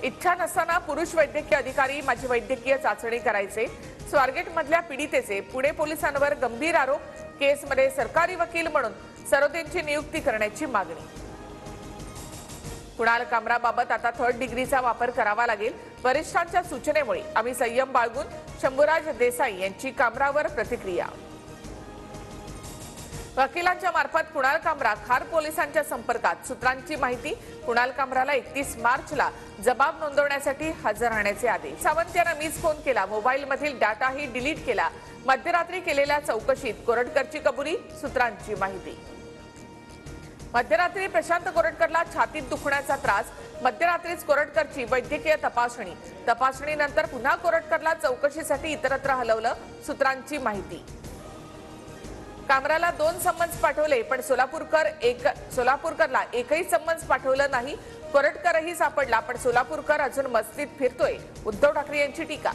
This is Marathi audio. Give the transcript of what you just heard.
इच्छा नसताना पुरुष वैद्यकीय अधिकारी माझी वैद्यकीय चाचणी करायचे। स्वारगेट मधल्या पीडितेचे पुणे पोलिसांवर गंभीर आरोप। केसमध्ये सरकारी वकील म्हणून सरोदेंची नियुक्ती करण्याची मागणी। कुणाल कामराबाबत आता 3rd डिग्रीचा वापर करावा लागेल। वरिष्ठांच्या सूचनेमुळे आम्ही संयम बाळगून शंभूराज देसाई यांची कामरावर प्रतिक्रिया। वकिलांच्या मार्फत कुणाल कामरा खार पोलिसांच्या संपर्कात। सूत्रांची माहिती, कुणाल कामराला 31 मार्चला जबाब नोंदवण्यासाठी हजर राहण्याचे आदेश। सावंत यांना मीच फोन केला, मोबाईलमधील डाटाही डिलीट केला। मध्यरात्री केलेल्या चौकशीत कोरटकरची कबुली। सूत्रांची माहिती, मध्यरात्री प्रशांत कोरटकरला छातीत दुखण्याचा त्रास। मध्यरात्रीच कोरटकरची वैद्यकीय तपासणीनंतर पुन्हा कोरटकरला चौकशीसाठी इतरत्र हलवलं। सूत्रांची माहिती, कामराला 2 समन्स पाठवले पण सोलापूरकरला एकही समन्स पाठवलं नाही। कोरटकरही सापडला पण सोलापूरकर अजून मस्तीत फिरतोय। उद्धव ठाकरे यांची टीका।